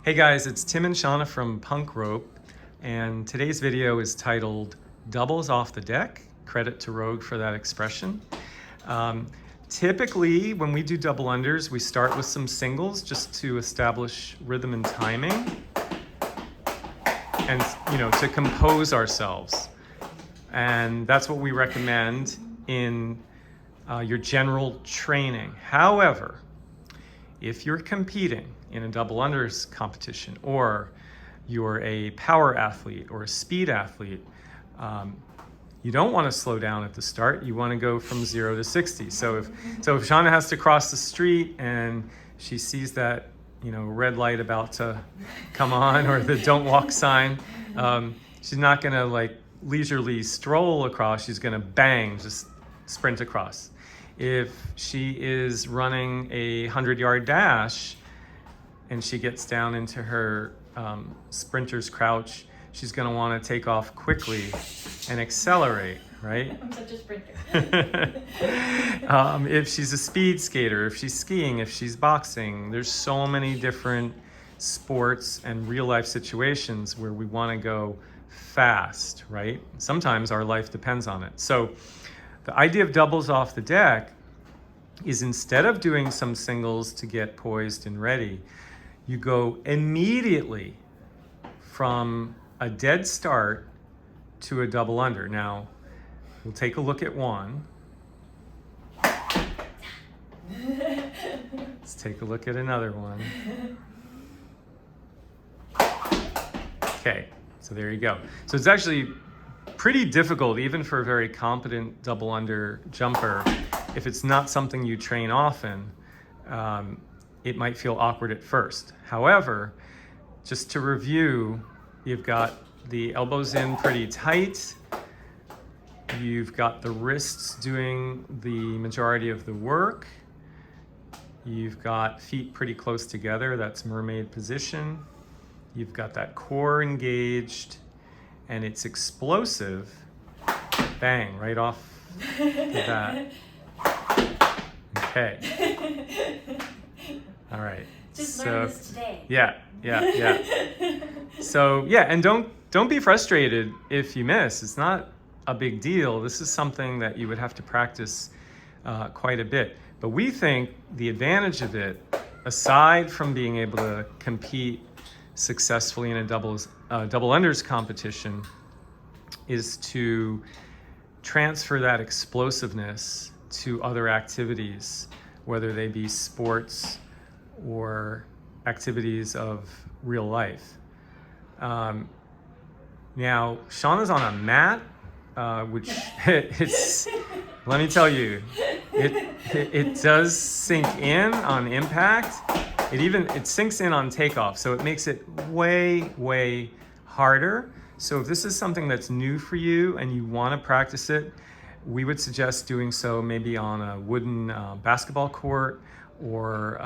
Hey guys, it's Tim and Shana from Punk Rope, and today's video is titled Doubles Off the Deck. Credit to Rogue for that expression. Typically, when we do double unders, we start with some singles just to establish rhythm and timing and, to compose ourselves. And that's what we recommend in your general training. However, if you're competing in a double unders competition, or you're a power athlete or a speed athlete, you don't want to slow down at the start. You want to go from 0 to 60. So if Shana has to cross the street and she sees that red light about to come on, or the don't walk sign, she's not going to leisurely stroll across. She's going to bang, just sprint across. If she is running a 100-yard dash and she gets down into her sprinter's crouch, she's going to want to take off quickly and accelerate, right? I'm such a sprinter. If she's a speed skater, if she's skiing, if she's boxing, there's so many different sports and real-life situations where we want to go fast, right? Sometimes our life depends on it. So the idea of doubles off the deck is, instead of doing some singles to get poised and ready, you go immediately from a dead start to a double under. Now, we'll take a look at one. Let's take a look at another one. Okay, so there you go. So it's actually pretty difficult, even for a very competent double under jumper. If it's not something you train often, it might feel awkward at first. However, just to review, you've got the elbows in pretty tight. You've got the wrists doing the majority of the work. You've got feet pretty close together. That's mermaid position. You've got that core engaged, and it's explosive. Bang, right off the bat. Okay. All right. Just learned this today. Yeah. So yeah, and don't be frustrated if you miss. It's not a big deal. This is something that you would have to practice quite a bit. But we think the advantage of it, aside from being able to compete successfully in a double unders competition, is to transfer that explosiveness to other activities, whether they be sports or activities of real life. Now, Shauna's on a mat, which it's, let me tell you, it does sink in on impact. It sinks in on takeoff, so it makes it way harder. So if this is something that's new for you and you want to practice it, we would suggest doing so maybe on a wooden basketball court, or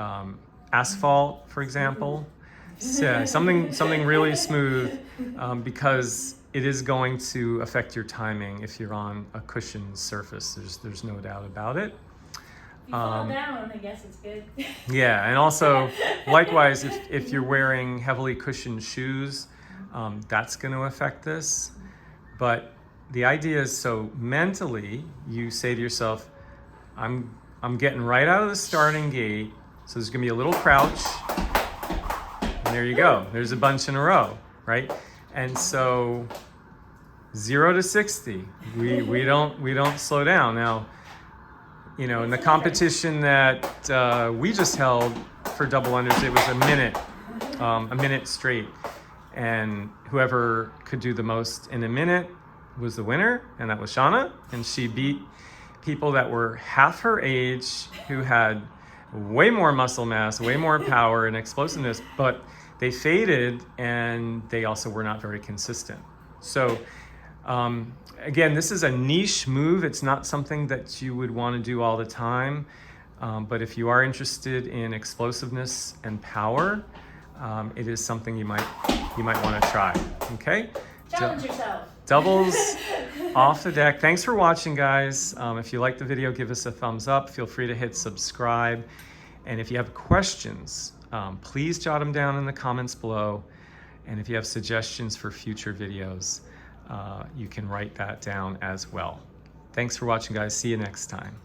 asphalt, for example. So something really smooth, because it is going to affect your timing if you're on a cushioned surface. There's no doubt about it. If you fall down, I guess it's good. Yeah, and also, likewise, if you're wearing heavily cushioned shoes, that's going to affect this. But the idea is, so mentally, you say to yourself, I'm getting right out of the starting gate, so there's going to be a little crouch, and there you go. There's a bunch in a row, right? And so 0 to 60, we don't slow down. Now, in the competition that we just held for double unders, it was a minute straight, and whoever could do the most in a minute was the winner, and that was Shana, and she beat people that were half her age, who had way more muscle mass, way more power and explosiveness, but they faded, and they also were not very consistent. So again, this is a niche move. It's not something that you would want to do all the time, but if you are interested in explosiveness and power, it is something you might want to try. Okay? Challenge yourself. Doubles off the deck. Thanks for watching, guys. If you liked the video, give us a thumbs up. Feel free to hit subscribe. And if you have questions Please jot them down in the comments below. And if you have suggestions for future videos, you can write that down as well. Thanks for watching, guys. See you next time.